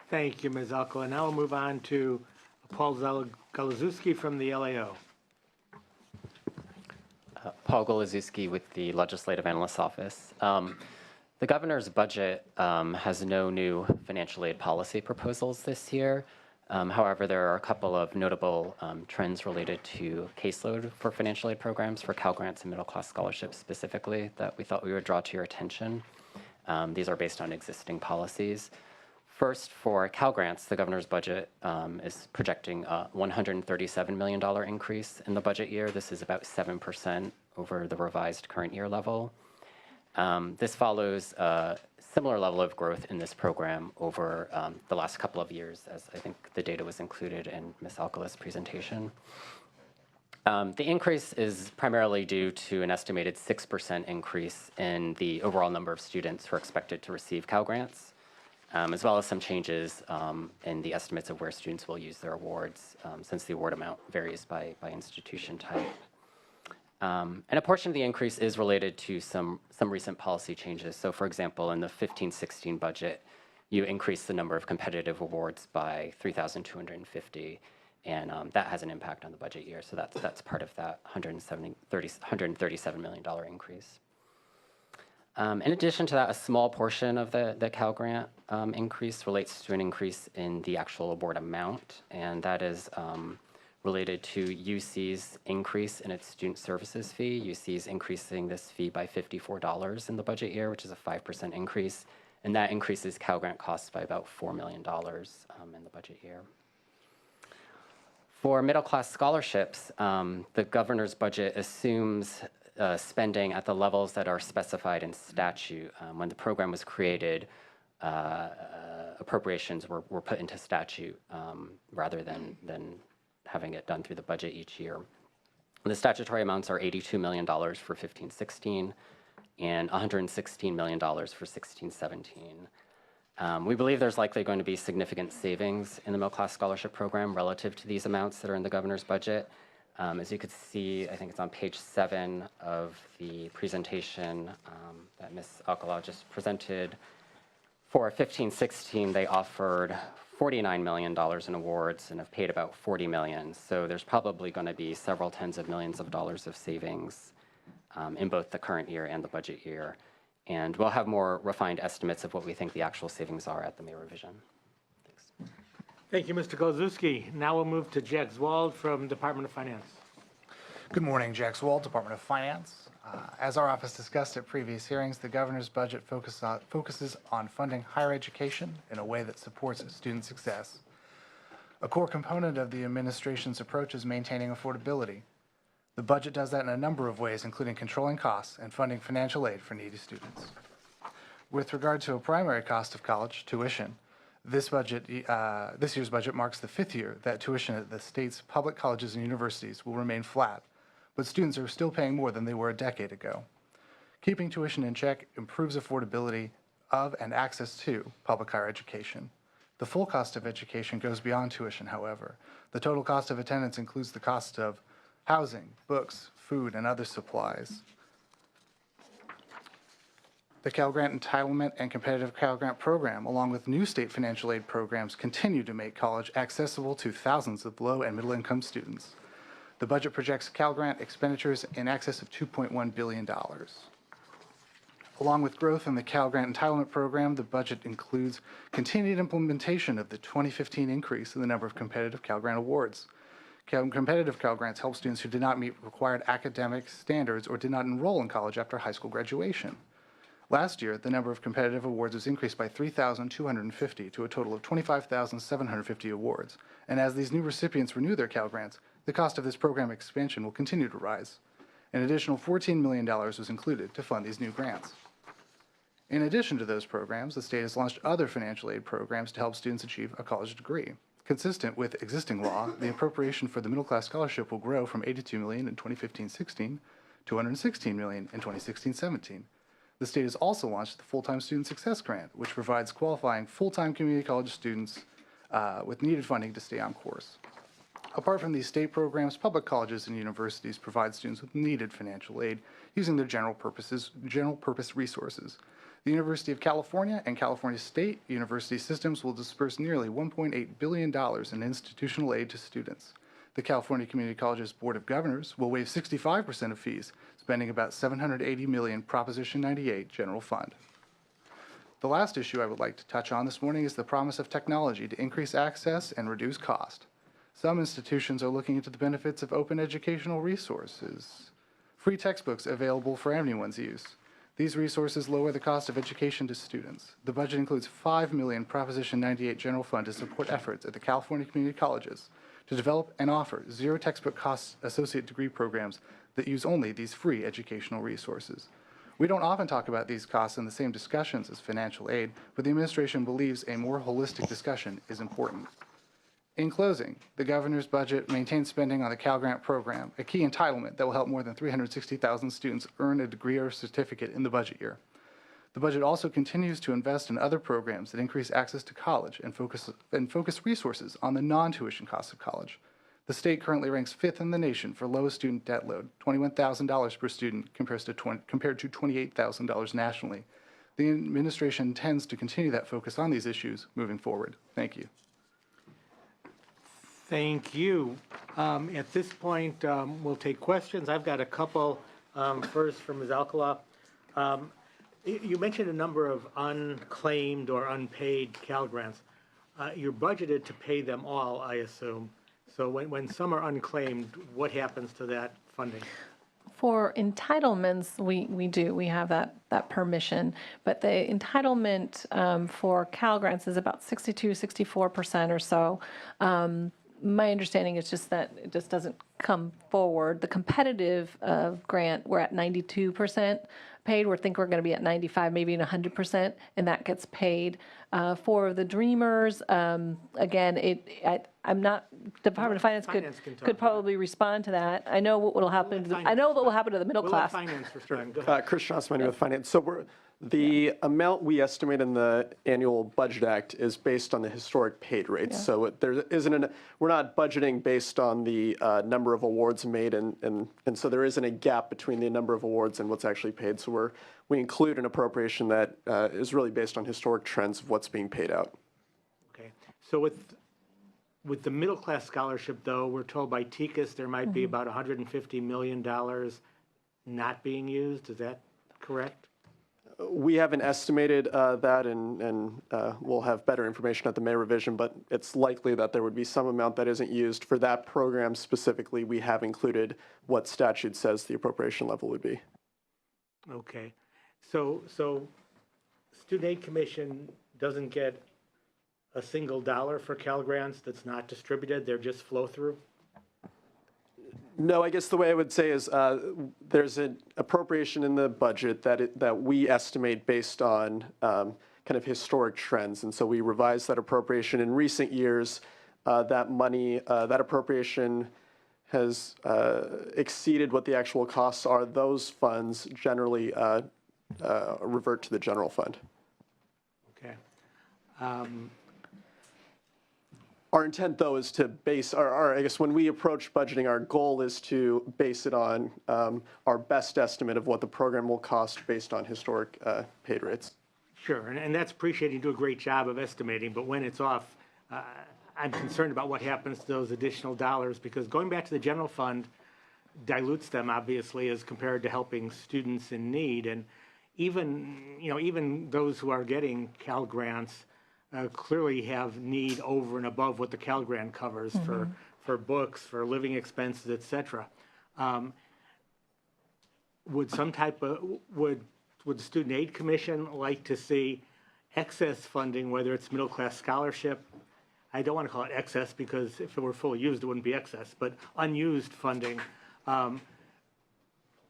Thank you, Ms. Alcala. Now we'll move on to Paul Goluszewski from the LAO. Paul Goluszewski with the Legislative Analyst's Office. The governor's budget has no new financial aid policy proposals this year. However, there are a couple of notable trends related to caseload for financial aid programs for Cal Grants and middle-class scholarships specifically that we thought we would draw to your attention. These are based on existing policies. First, for Cal Grants, the governor's budget is projecting a $137 million increase in the budget year. This is about 7% over the revised current year level. This follows a similar level of growth in this program over the last couple of years, as I think the data was included in Ms. Alcala's presentation. The increase is primarily due to an estimated 6% increase in the overall number of students who are expected to receive Cal Grants, as well as some changes in the estimates of where students will use their awards, since the award amount varies by institution type. And a portion of the increase is related to some recent policy changes. So for example, in the 15-16 budget, you increase the number of competitive awards by 3,250, and that has an impact on the budget year. So that's part of that $137 million increase. In addition to that, a small portion of the Cal Grant increase relates to an increase in the actual award amount, and that is related to UC's increase in its student services fee. UC is increasing this fee by $54 in the budget year, which is a 5% increase, and that increases Cal Grant costs by about $4 million in the budget year. For middle-class scholarships, the governor's budget assumes spending at the levels that are specified in statute. When the program was created, appropriations were put into statute rather than having it done through the budget each year. The statutory amounts are $82 million for 15-16 and $116 million for 16-17. We believe there's likely going to be significant savings in the middle-class scholarship program relative to these amounts that are in the governor's budget. As you could see, I think it's on page 7 of the presentation that Ms. Alcala just presented. For 15-16, they offered $49 million in awards and have paid about $40 million. So there's probably going to be several tens of millions of dollars of savings in both the current year and the budget year. And we'll have more refined estimates of what we think the actual savings are at the May revision. Thanks. Thank you, Mr. Goluszewski. Now we'll move to Jack Zwald from Department of Finance. Good morning, Jack Zwald, Department of Finance. As our office discussed at previous hearings, the governor's budget focuses on funding higher education in a way that supports student success. A core component of the administration's approach is maintaining affordability. The budget does that in a number of ways, including controlling costs and funding financial aid for needy students. With regard to a primary cost of college, tuition, this year's budget marks the 5th year that tuition at the state's public colleges and universities will remain flat, but students are still paying more than they were a decade ago. Keeping tuition in check improves affordability of and access to public higher education. The full cost of education goes beyond tuition, however. The total cost of attendance includes the cost of housing, books, food, and other supplies. The Cal Grant Entitlement and Competitive Cal Grant Program, along with new state financial aid programs, continue to make college accessible to thousands of low and middle income students. The budget projects Cal Grant expenditures in excess of $2.1 billion. Along with growth in the Cal Grant Entitlement Program, the budget includes continued implementation of the 2015 increase in the number of competitive Cal Grant awards. Competitive Cal Grants help students who did not meet required academic standards or did not enroll in college after high school graduation. Last year, the number of competitive awards was increased by 3,250 to a total of 25,750 awards. And as these new recipients renew their Cal Grants, the cost of this program expansion will continue to rise. An additional $14 million was included to fund these new grants. In addition to those programs, the state has launched other financial aid programs to help students achieve a college degree. Consistent with existing law, the appropriation for the middle-class scholarship will grow from $82 million in 2015-16 to $116 million in 2016-17. The state has also launched the Full-Time Student Success Grant, which provides qualifying full-time community college students with needed funding to stay on course. Apart from these state programs, public colleges and universities provide students with needed financial aid using their general purpose resources. The University of California and California State University systems will disperse nearly $1.8 billion in institutional aid to students. The California Community Colleges Board of Governors will waive 65% of fees, spending about $780 million Proposition 98 general fund. The last issue I would like to touch on this morning is the promise of technology to increase access and reduce cost. Some institutions are looking into the benefits of open educational resources, free textbooks available for anyone's use. These resources lower the cost of education to students. The budget includes $5 million Proposition 98 general fund to support efforts at the California Community Colleges to develop and offer zero textbook cost associate degree programs that use only these free educational resources. We don't often talk about these costs in the same discussions as financial aid, but the administration believes a more holistic discussion is important. In closing, the governor's budget maintains spending on the Cal Grant program, a key entitlement that will help more than 360,000 students earn a degree or certificate in the budget year. The budget also continues to invest in other programs that increase access to college and focus resources on the non-tuition costs of college. The state currently ranks 5th in the nation for lowest student debt load, $21,000 per student compared to $28,000 nationally. The administration intends to continue that focus on these issues moving forward. Thank you. Thank you. At this point, we'll take questions. I've got a couple. First from Ms. Alcala. You mentioned a number of unclaimed or unpaid Cal grants. You're budgeted to pay them all, I assume. So when some are unclaimed, what happens to that funding? For entitlements, we have that permission, but the entitlement for Cal grants is about 64% or so. My understanding is just that it just doesn't come forward. The competitive grant, we're at 92% paid. We think we're going to be at 95, maybe 100%, and that gets paid. For the Dreamers, again, I'm not. Department of Finance could probably respond to that. I know what will happen. I know what will happen to the middle class. Finance respond. Go ahead. Chris Johnson with Finance. So the amount we estimate in the annual budget act is based on the historic paid rates. Yeah. So there isn't we're not budgeting based on the number of awards made, and so there isn't a gap between the number of awards and what's actually paid. So we include an appropriation that is really based on historic trends of what's being paid out. Okay. So with the middle class scholarship, though, we're told by TICAS there might be about $150 million not being used. Is that correct? We haven't estimated that, and we'll have better information at the May revision, but it's likely that there would be some amount that isn't used. For that program specifically, we have included what statute says the appropriation level would be. Okay. So Student Aid Commission doesn't get a single dollar for Cal grants that's not distributed? They're just flow through? No, I guess the way I would say is there's an appropriation in the budget that we estimate based on kind of historic trends, and so we revised that appropriation in recent years. That money, that appropriation has exceeded what the actual costs are. Those funds generally revert to the general fund. Okay. Our intent, though, is to base I guess when we approach budgeting, our goal is to base it on our best estimate of what the program will cost based on historic paid rates. Sure, and that's appreciated. You do a great job of estimating, but when it's off, I'm concerned about what happens to those additional dollars, because going back to the general fund dilutes them, obviously, as compared to helping students in need. And even those who are getting Cal grants clearly have need over and above what the Cal grant covers for books, for living expenses, et cetera. Would the Student Aid Commission like to see excess funding, whether it's middle class scholarship? I don't want to call it excess, because if it were fully used, it wouldn't be excess, but unused funding.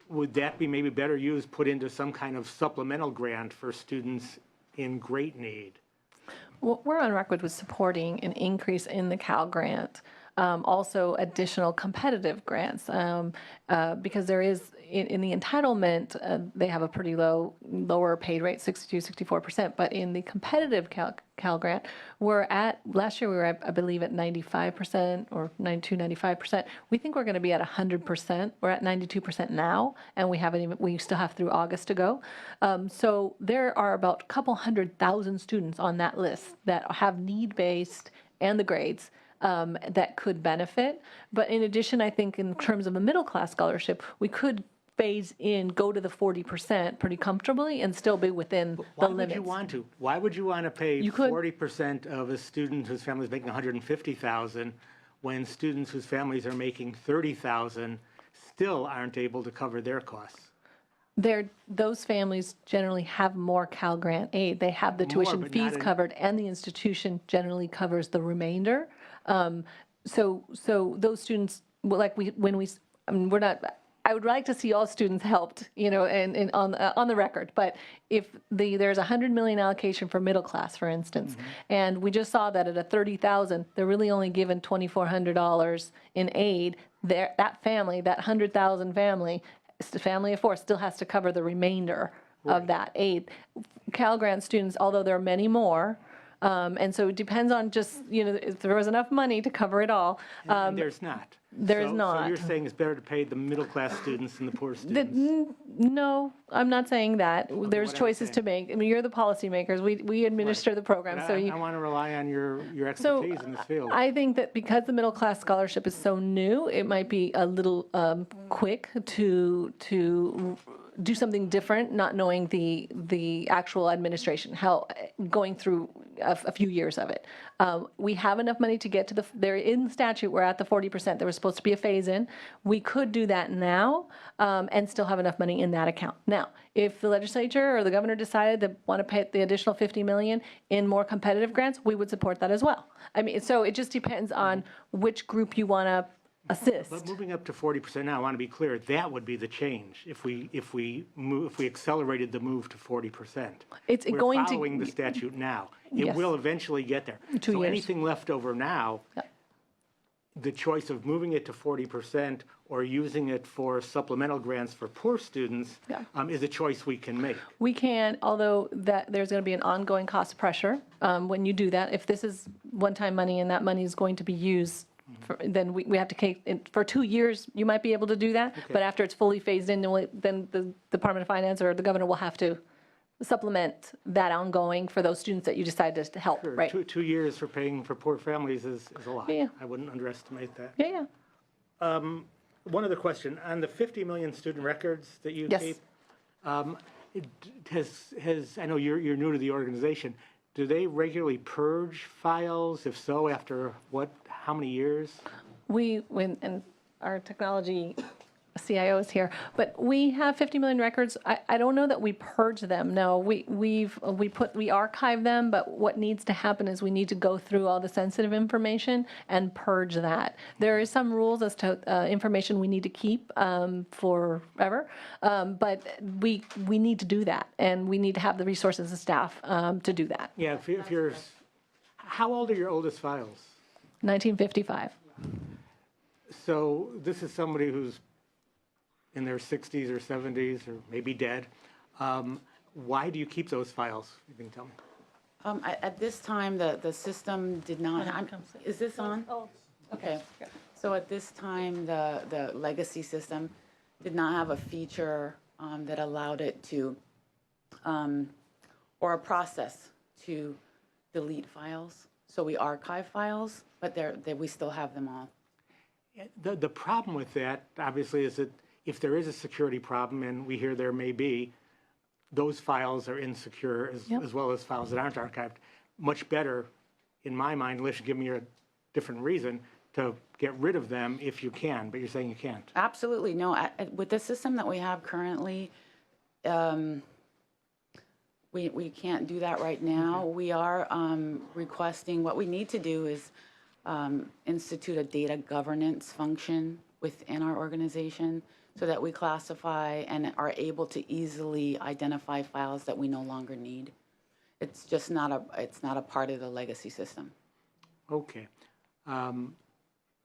Would that be maybe better used, put into some kind of supplemental grant for students in great need? Well, we're on record with supporting an increase in the Cal grant. also additional competitive grants, because there is, in the entitlement, they have a pretty lower paid rate, 64%, but in the competitive Cal Grant, last year we were at, I believe, at 95% or 95%. We think we're going to be at 100%. We're at 92% now, and we still have through August to go. So there are about a couple 100,000 students on that list that have need-based and the grades that could benefit. But in addition, I think in terms of a middle-class scholarship, we could phase in, go to the 40% pretty comfortably and still be within the limits. Why would you want to? Why would you want to pay You could. 40% of a student whose family is making 150,000 when students whose families are making 30,000 still aren't able to cover their costs? Those families generally have more Cal Grant aid. They have the tuition but not fees in- covered, and the institution generally covers the remainder. So those students, well, like I mean, we're not. I would like to see all students helped, and on the record. But if there's a $100 million allocation for middle class, for instance, and we just saw that at a 30,000, they're really only given $2,400 in aid. That family, that 100,000 family of four, still has to cover the remainder of that aid. Cal Grant students, although there are many more, and so it depends on just, if there was enough money to cover it all. And there's not. There's not. So you're saying it's better to pay the middle-class students than the poor students? No, I'm not saying that. There's what I'm choices to saying. make. I mean, you're the policymakers. We administer the program, But so I want to rely on your So expertise in this field. I think that because the middle class scholarship is so new, it might be a little quick to do something different, not knowing the actual administration, how going through a few years of it. We have enough money to get to they're in statute, we're at the 40%. There was supposed to be a phase in. We could do that now and still have enough money in that account. Now, if the legislature or the governor decided they want to pay the additional $50 million in more competitive grants, we would support that as well. I mean, so it just depends on which group you want to assist. But moving up to 40% now, I want to be clear, that would be the change if we accelerated the move to 40%. It's We're going to- following the statute now. It Yes. will eventually get there. 2 So years. anything left over now, Yeah. the choice of moving it to 40% or using it for supplemental grants for poor students Yeah. is a choice we can make. We can, although there's going to be an ongoing cost pressure when you do that. If this is one-time money and that money is going to be used, then we have to take, for 2 years, you might be able to do that. But after it's fully phased in, then the Department of Finance or the governor will have to supplement that ongoing for those students that you decide to help, Sure, right? 2 years for paying for poor families is a lot. Yeah. I wouldn't underestimate that. Yeah. One other question. On the 50 million student records that you Yes. keep, I know you're new to the organization. Do they regularly purge files? If so, after how many years? And our technology CIO is here, but we have 50 million records. I don't know that we purge them. No, we archive them, but what needs to happen is we need to go through all the sensitive information and purge that. There is some rules as to information we need to keep forever, but we need to do that, and we need to have the resources and staff to do that. Yeah, if you're, how old are your oldest files? 1955. So this is somebody who's in their 60s or 70s or maybe dead. Why do you keep those files? You can tell me. At this time, the system did not, is this on? Oh. Okay. So at this time, the legacy system did not have a feature that allowed it to, or a process to delete files. So we archive files, but we still have them all. The problem with that, obviously, is that if there is a security problem, and we hear there may be, those files are insecure as well as files that aren't archived. Much better, in my mind, unless you give me a different reason, to get rid of them if you can, but you're saying you can't. Absolutely, no. With the system that we have currently, we can't do that right now. We are requesting, what we need to do is institute a data governance function within our organization so that we classify and are able to easily identify files that we no longer need. It's just not a part of the legacy system. Okay.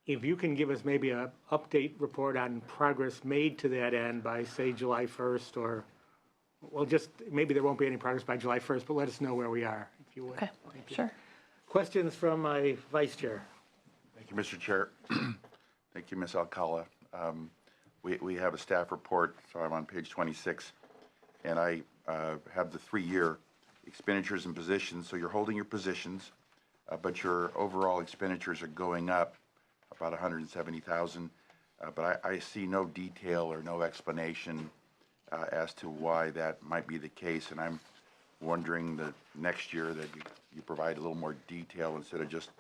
if you can give us maybe a update report on progress made to that end by, say, July 1st, or, well, just, maybe there won't be any progress by July 1st, but let us know where we are, if you would. Okay, sure. Questions from my vice chair? Thank you, Mr. Chair. Thank you, Ms. Alcala. We have a staff report, so I'm on page 26, and I have the 3-year expenditures and positions. So you're holding your positions, but your overall expenditures are going up about 170,000. But I see no detail or no explanation as to why that might be the case, and I'm wondering that next year that you provide a little more detail instead of just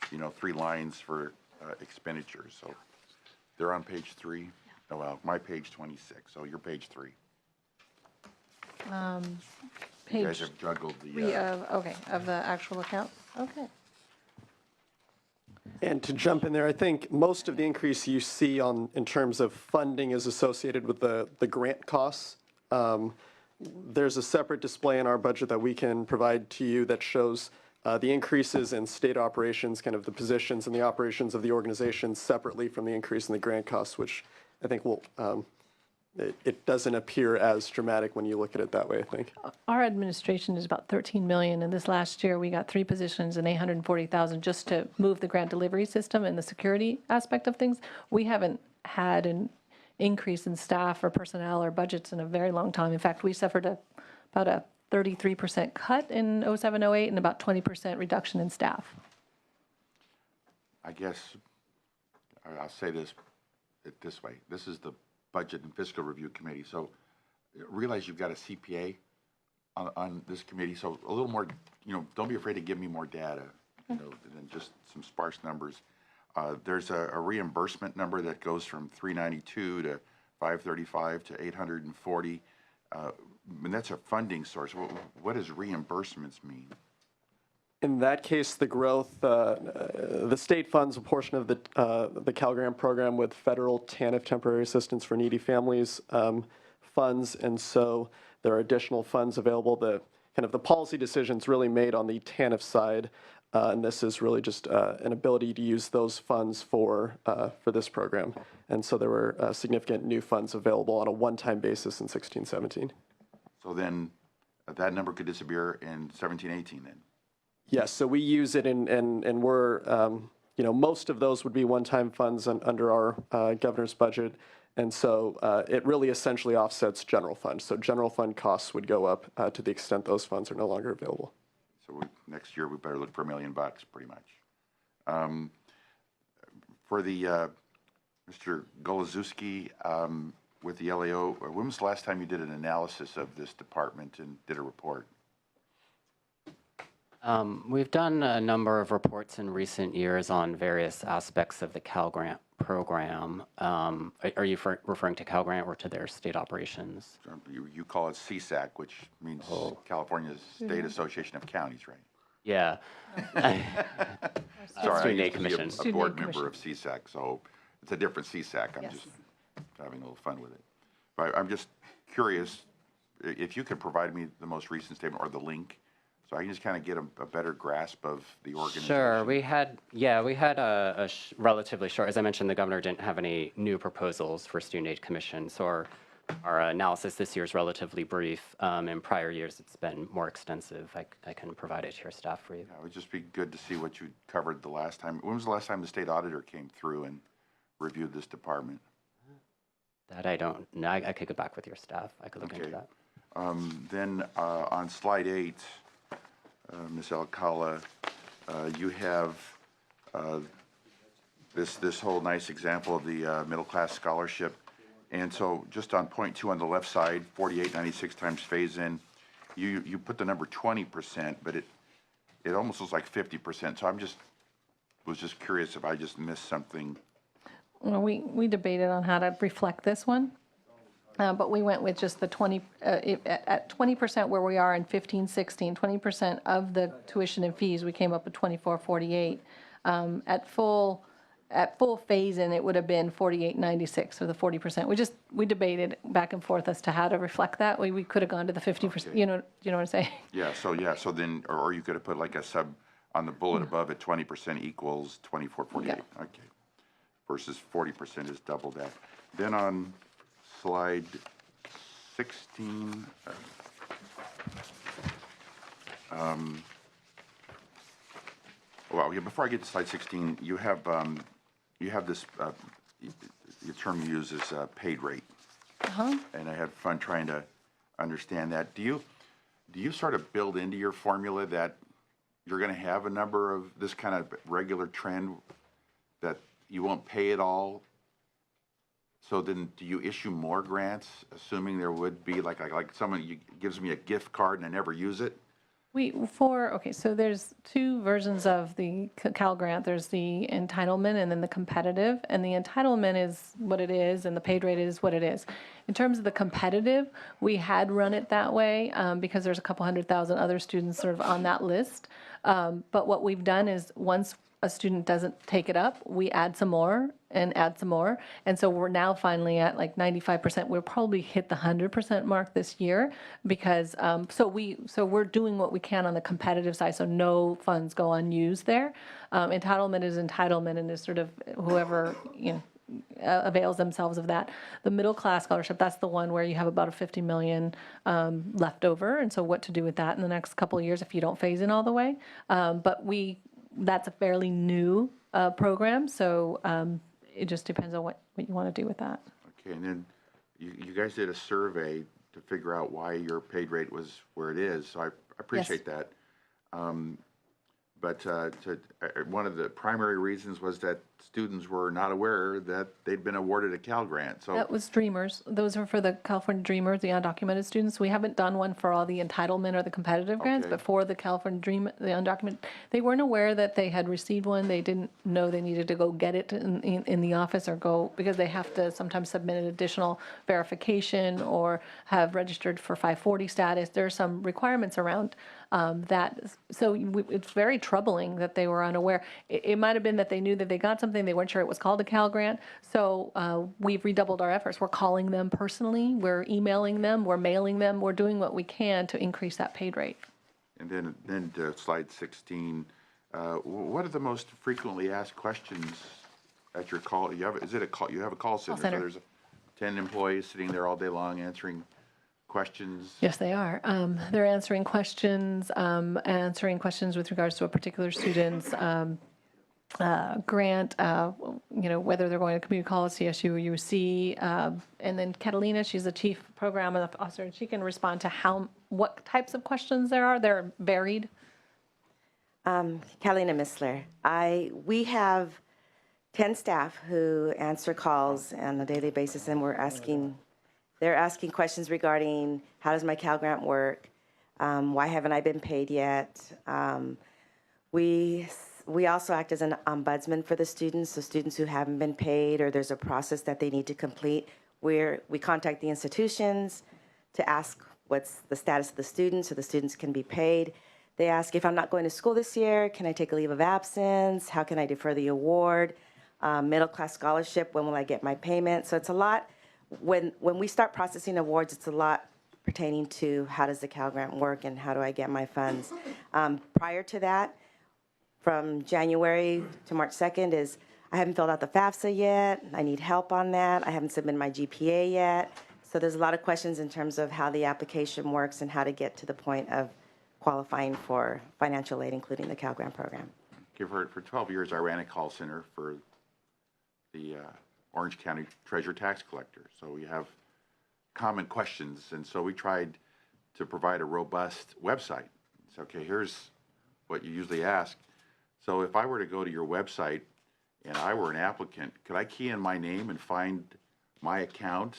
3 lines for expenditures. So they're on page 3. Oh, well, my page 26. So you're page 3. You guys Page have juggled the. 3 of the actual account? Okay. And to jump in there, I think most of the increase you see in terms of funding is associated with the grant costs. There's a separate display in our budget that we can provide to you that shows the increases in state operations, kind of the positions and the operations of the organization separately from the increase in the grant costs, which I think will, it doesn't appear as dramatic when you look at it that way, I think. Our administration is about 13 million, and this last year we got 3 positions and 840,000 just to move the grant delivery system and the security aspect of things. We haven't had an increase in staff or personnel or budgets in a very long time. In fact, we suffered about a 33% cut in 07-08 and about 20% reduction in staff. I guess I'll say this way. This is the Budget and Fiscal Review Committee. So realize you've got a CPA on this committee. So a little more, don't be afraid to give me more data, than just some sparse numbers. There's a reimbursement number that goes from 392 to 535 to 840. And that's a funding source. What does reimbursements mean? In that case, the growth, the state funds a portion of the Cal Grant program with federal TANF, temporary assistance for needy families funds, and so there are additional funds available. The policy decisions really made on the TANF side, and this is really just an ability to use those funds for this program. And so there were significant new funds available on a one-time basis in 16-17. So then that number could disappear in 17-18 then? Yes, so we use it and we're, most of those would be one-time funds under our governor's budget. And so it really essentially offsets general fund. So general fund costs would go up to the extent those funds are no longer available. So next year we better look for $1 million pretty much. For the Mr. Golozewski with the LAO, when was the last time you did an analysis of this department and did a report? We've done a number of reports in recent years on various aspects of the Cal Grant program. Are you referring to Cal Grant or to their state operations? You call it CSAC, which means California State Association of Counties, right? Yeah. Sorry, I Student Aid used to be Commission. a board member of CSAC, so it's a different CSAC. I'm just having a little fun with it. But I'm just curious if you could provide me the most recent statement or the link, so I can just kind of get a better grasp of the organization. Sure. We had a relatively short, as I mentioned, the governor didn't have any new proposals for Student Aid Commission, so our analysis this year is relatively brief. In prior years, it's been more extensive. I can provide it to your staff for you. Yeah, it would just be good to see what you covered the last time. When was the last time the state auditor came through and reviewed this department? That I don't know. I could go back with your staff. I could look into that. Then on slide 8, Ms. Alcala, you have this whole nice example of the middle class scholarship. And so just on point 2 on the left side, 4896 times phase in, you put the number 20%, but it almost looks like 50%. So was just curious if I just missed something. Well, we debated on how to reflect this one, but we went with just the 20, at 20% where we are in 15-16, 20% of the tuition and fees, we came up with 2448. At full phase-in, it would have been 4896, so the 40%. We debated back and forth as to how to reflect that. We could have gone to the 50%, Okay. you know what I'm saying? Yeah, so then, or you could have put like a sub on the bullet above it, 20% equals 2448. Yeah. Okay. versus 40% is double that. Then on slide 16, well, yeah, before I get to slide 16, you have this, the term you use is paid rate. And I had fun trying to understand that. Do you sort of build into your formula that you're going to have a number of this kind of regular trend that you won't pay it all? So then do you issue more grants, assuming there would be like someone gives me a gift card and I never use it? Okay, so there's two versions of the Cal Grant. There's the entitlement and then the competitive. And the entitlement is what it is, and the paid rate is what it is. In terms of the competitive, we had run it that way because there's a couple 100,000 other students sort of on that list. But what we've done is once a student doesn't take it up, we add some more and add some more. And so we're now finally at like 95%. We'll probably hit the 100% mark this year because, so we're doing what we can on the competitive side, so no funds go unused there. Entitlement is entitlement and is sort of whoever, avails themselves of that. The middle class scholarship, that's the one where you have about a $50 million left over. And so what to do with that in the next couple of years if you don't phase in all the way. But that's a fairly new program, so it just depends on what you want to do with that. Okay, and then you guys did a survey to figure out why your paid rate was where it is, so I appreciate that. But one of the primary reasons was that students were not aware that they'd been awarded a Cal Grant. So that was Dreamers. Those are for the California Dreamers, the undocumented students. We haven't done one for all the entitlement or the competitive grants, Okay. but for the California Dream, the undocumented, they weren't aware that they had received one. They didn't know they needed to go get it in the office or go, because they have to sometimes submit an additional verification or have registered for 540 status. There are some requirements around that. So it's very troubling that they were unaware. It might have been that they knew that they got something, they weren't sure it was called a Cal Grant. So we've redoubled our efforts. We're calling them personally, we're emailing them, we're mailing them, we're doing what we can to increase that paid rate. And then to slide 16, what are the most frequently asked questions at your call? You have a call center. center. So there's 10 employees sitting there all day long answering questions. Yes, they are. They're answering questions with regards to a particular student's grant, whether they're going to community college, CSU, or UC. And then Catalina, she's the chief program officer, and she can respond to what types of questions there are. They're varied. Catalina Missler. We have 10 staff who answer calls on a daily basis, and they're asking questions regarding how does my Cal Grant work? Why haven't I been paid yet? We also act as an ombudsman for the students, so students who haven't been paid or there's a process that they need to complete, we contact the institutions to ask what's the status of the students so the students can be paid. They ask if I'm not going to school this year, can I take a leave of absence? How can I defer the award? Middle class scholarship, when will I get my payment? So it's a lot. When we start processing awards, it's a lot pertaining to how does the Cal Grant work and how do I get my funds. Prior to that, from January to March 2nd I haven't filled out the FAFSA yet. I need help on that. I haven't submitted my GPA yet. So there's a lot of questions in terms of how the application works and how to get to the point of qualifying for financial aid, including the Cal Grant program. For 12 years, I ran a call center for the Orange County Treasurer Tax Collector. So we have common questions, and so we tried to provide a robust website. It's okay, here's what you usually ask. So if I were to go to your website and I were an applicant, could I key in my name and find my account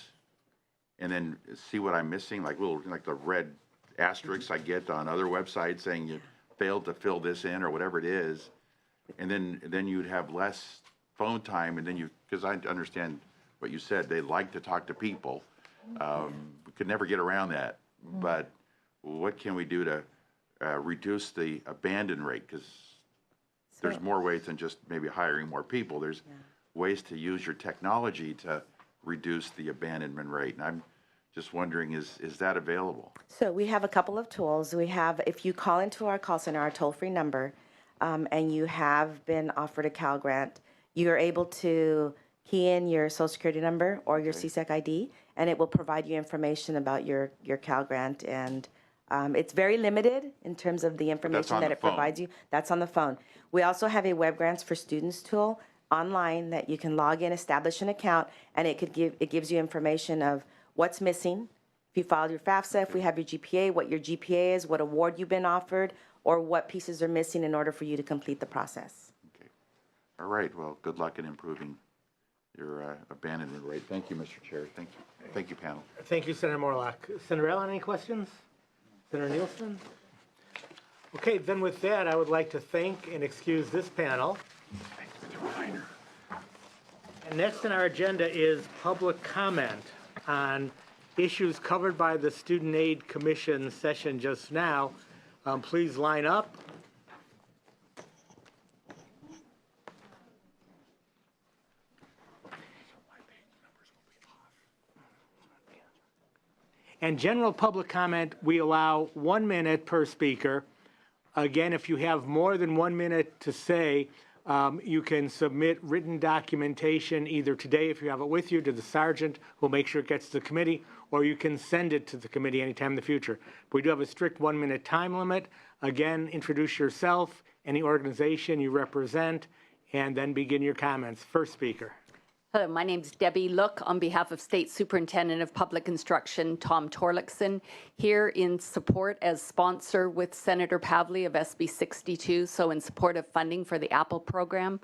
and then see what I'm missing, like the red asterisks I get on other websites saying you failed to fill this in or whatever it is, and then you'd have less phone time, and then because I understand what you said, they like to talk to people. We could never get around that, but what can we do to reduce the abandon rate? Because there's more ways than just maybe hiring more people. There's ways to use your technology to reduce the abandonment rate, and I'm just wondering, is that available? So we have a couple of tools. If you call into our call center, our toll-free number, and you have been offered a Cal Grant, You're able to key in your social security number or your CSEC ID, and it will provide you information about your Cal Grant. And it's very limited in terms of the information on that the it provides you. That's on the phone. We also have a Web Grants for Students tool online that you can log in, establish an account, and it gives you information of what's missing. If you filed your FAFSA, if we have your GPA, what your GPA is, what award you've been offered, or what pieces are missing in order for you to complete the process. Okay. All right. Well, good luck in improving your abandonment rate. Thank you, Mr. Chair. Thank you. Thank you, panel. Thank you, Senator Morlock. Senator Allen, any questions? Senator Nielsen? Okay, then with that, I would like to thank and excuse this panel. And next on our agenda is public comment on issues covered by the Student Aid Commission session just now. Please line up. And general public comment, we allow 1 minute per speaker. Again, if you have more than 1 minute to say, you can submit written documentation either today, if you have it with you, to the sergeant, who'll make sure it gets to the committee, or you can send it to the committee anytime in the future. But we do have a strict 1 minute time limit. Again, introduce yourself, any organization you represent, and then begin your comments. First speaker. Hello, my name is Debbie Look on behalf of State Superintendent of Public Instruction Tom Torlakson, here in support as sponsor with Senator Pavley of SB 62, so in support of funding for the Apple program.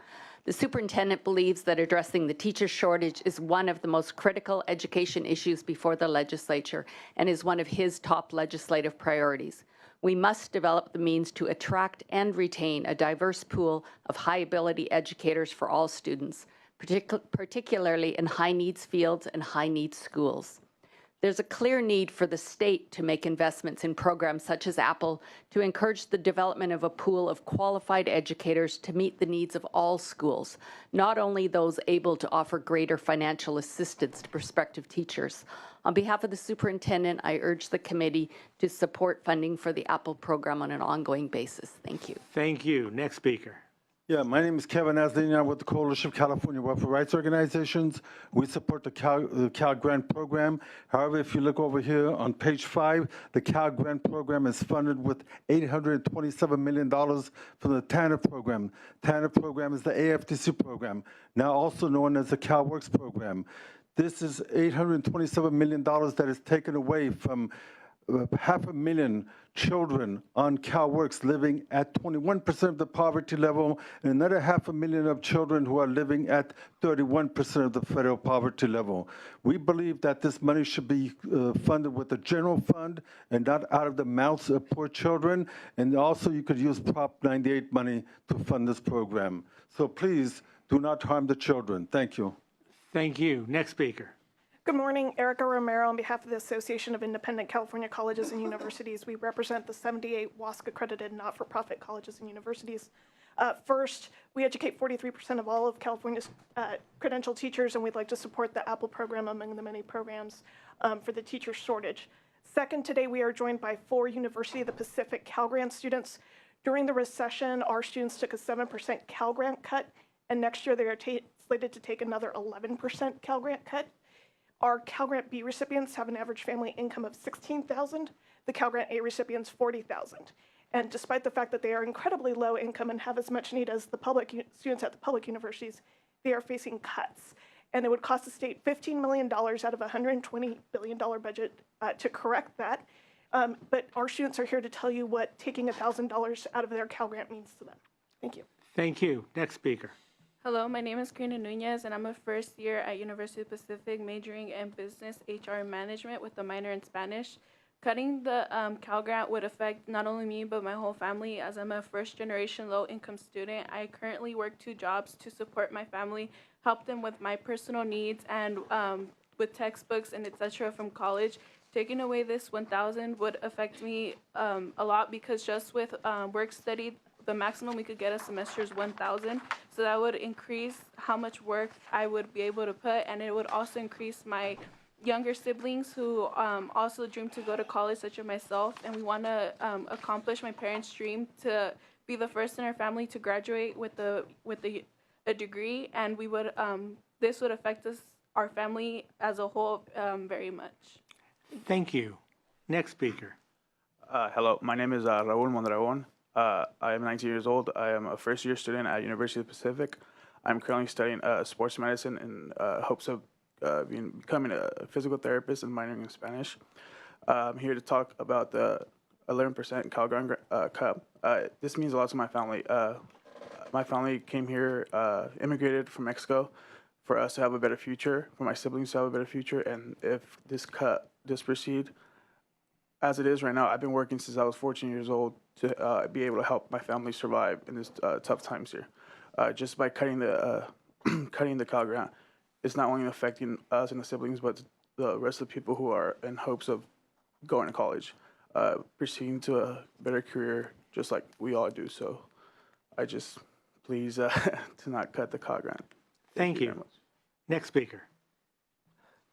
The superintendent believes that addressing the teacher shortage is one of the most critical education issues before the legislature and is one of his top legislative priorities. We must develop the means to attract and retain a diverse pool of high-ability educators for all students, particularly in high-needs fields and high-needs schools. There's a clear need for the state to make investments in programs such as Apple to encourage the development of a pool of qualified educators to meet the needs of all schools, not only those able to offer greater financial assistance to prospective teachers. On behalf of the superintendent, I urge the committee to support funding for the Apple program on an ongoing basis. Thank you. Thank you. Next speaker. Yeah, my name is Kevin Aslanian with the Coalition of California Welfare Rights Organizations. We support the Cal Grant program. However, if you look over here on page 5, the Cal Grant program is funded with $827 million from the TANF program. TANF program is the AFTC program, now also known as the CalWorks program. This is $827 million that is taken away from 500,000 children on CalWorks living at 21% of the poverty level, and another 500,000 of children who are living at 31% of the federal poverty level. We believe that this money should be funded with the general fund and not out of the mouths of poor children, and also you could use Prop 98 money to fund this program. So please do not harm the children. Thank you. Thank you. Next speaker. Good morning, Erica Romero on behalf of the Association of Independent California Colleges and Universities. We represent the 78 WASC-accredited not-for-profit colleges and universities. First, we educate 43% of all of California's credentialed teachers, and we'd like to support the Apple program among the many programs for the teacher shortage. Second, today we are joined by 4 University of the Pacific Cal Grant students. During the recession, our students took a 7% Cal Grant cut, and next year they are slated to take another 11% Cal Grant cut. Our Cal Grant B recipients have an average family income of $16,000. The Cal Grant A recipients, $40,000. And despite the fact that they are incredibly low income and have as much need as the public students at the public universities, they are facing cuts. And it would cost the state $15 million out of a $120 billion budget to correct that. But our students are here to tell you what taking $1,000 out of their Cal Grant means to them. Thank you. Thank you. Next speaker. Hello, my name is Karina Nunez, and I'm a first year at University of Pacific, majoring in business, HR, and management with a minor in Spanish. Cutting the Cal Grant would affect not only me, but my whole family, as I'm a first-generation low-income student. I currently work 2 jobs to support my family, help them with my personal needs, and with textbooks and etc. from college. Taking away this $1,000 would affect me a lot, because just with work study, the maximum we could get a semester is $1,000. So that would increase how much work I would be able to put, and it would also increase my younger siblings who also dream to go to college, such as myself, and we want to accomplish my parents' dream to be the first in our family to graduate with a a degree, and we would this would affect us, our family as a whole, very much. Thank you. Next speaker. Hello, my name is Raul Mondragon. I am 19 years old. I am a first-year student at University of the Pacific. I'm currently studying sports medicine in hopes of becoming a physical therapist and minoring in Spanish. I'm here to talk about the 11% Cal Grant Cup. This means a lot to my family. My family came here, immigrated from Mexico, for us to have a better future, for my siblings to have a better future, and if this cut does proceed, as it is right now, I've been working since I was 14 years old to be able to help my family survive in this tough times here. Just by cutting the cutting the Cal Grant, it's not only affecting us and the siblings, but the rest of the people who are in hopes of going to college, proceeding to a better career, just like we all do. So, I just please to not cut the Cal Grant. Thank you. Very much. Next speaker.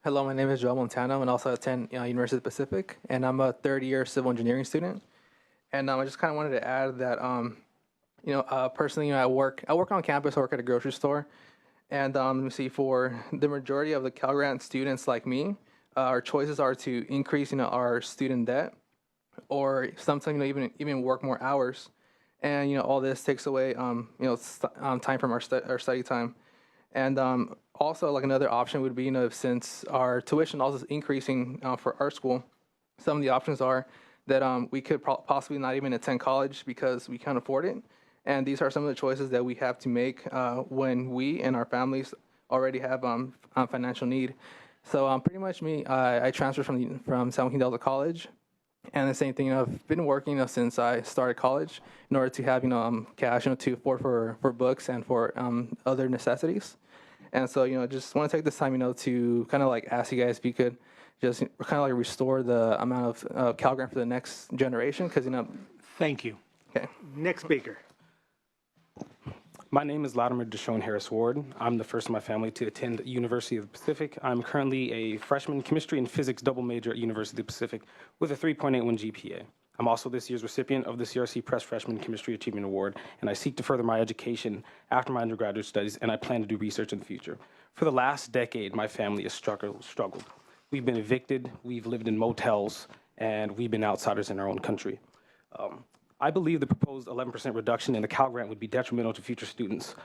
Hello, my name is Joel Montano, and also attend University of the Pacific, and I'm a third-year civil engineering student. And I just kind of wanted to add that, personally, I work on campus. I work at a grocery store, and let me see, for the majority of the Cal Grant students like me, our choices are to increase, our student debt, or sometimes, even work more hours, and all this takes away, time from our study time. And also, like, another option would be, since our tuition also is increasing for our school, some of the options are that we could possibly not even attend college because we can't afford it. And these are some of the choices that we have to make when we and our families already have financial need. So pretty much me, I transferred from San Joaquin Delta College. And the same thing, I've been working since I started college in order to have, cash, to afford for books and for other necessities. And so, just want to take this time, to kind of like ask you guys if you could just kind of like restore the amount of Cal Grant for the next generation, because, Thank you. Okay. Next speaker. My name is Latimer Deshaun Harris Ward. I'm the first in my family to attend University of the Pacific. I'm currently a freshman chemistry and physics double major at University of the Pacific with a 3.81 GPA. I'm also this year's recipient of the CRC Press Freshman Chemistry Achievement Award, and I seek to further my education after my undergraduate studies, and I plan to do research in the future. For the last decade, my family has struggled. We've been evicted, we've lived in motels, and we've been outsiders in our own country. I believe the proposed 11% reduction in the Cal Grant would be detrimental to future students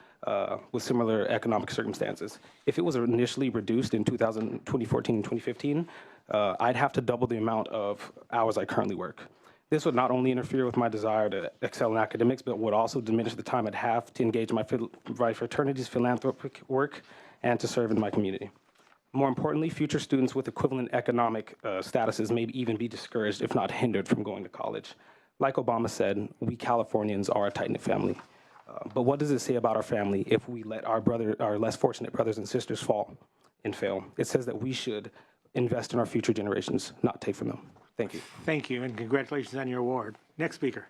with similar economic circumstances. If it was initially reduced in 2014 and 2015, I'd have to double the amount of hours I currently work. This would not only interfere with my desire to excel in academics, but would also diminish the time I'd have to engage in my fraternity's philanthropic work and to serve in my community. More importantly, future students with equivalent economic statuses may even be discouraged, if not hindered, from going to college. Like Obama said, we Californians are a tight-knit family. But what does it say about our family if we let our less fortunate brothers and sisters fall and fail? It says that we should invest in our future generations, not take from them. Thank you. Thank you, and congratulations on your award. Next speaker.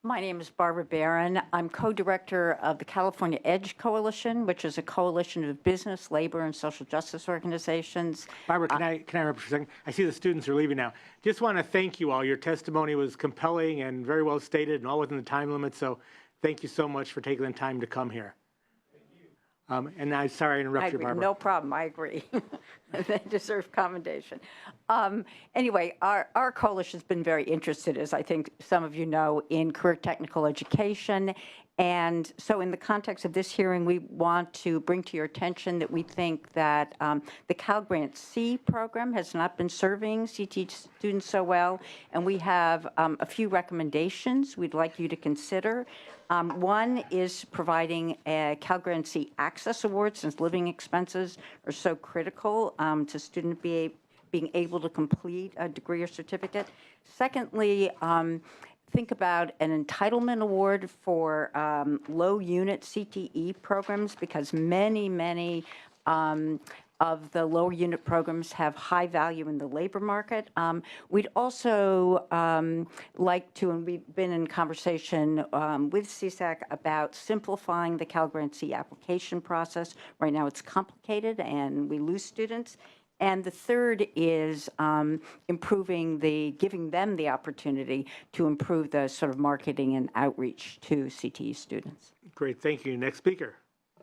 My name is Barbara Barron. I'm co-director of the California EDGE Coalition, which is a coalition of business, labor, and social justice organizations. Barbara, can I interrupt for a second? I see the students are leaving now. Just want to thank you all. Your testimony was compelling and very well stated and all within the time limit, so thank you so much for taking the time to come here. And I'm sorry I interrupted you, Barbara. No problem, I agree. They deserve commendation. Anyway, our coalition's been very interested, as I think some of you know, in career technical education. And so in the context of this hearing, we want to bring to your attention that we think that the Cal Grant C program has not been serving CT students so well, and we have a few recommendations we'd like you to consider. One is providing a Cal Grant C Access Award, since living expenses are so critical to student being able to complete a degree or certificate. Secondly, think about an entitlement award for low unit CTE programs, because many of the lower unit programs have high value in the labor market. We'd also like to, and we've been in conversation with CSAC about simplifying the Cal Grant C application process. Right now it's complicated and we lose students. And the third is giving them the opportunity to improve the sort of marketing and outreach to CTE students. Great, thank you. Next speaker.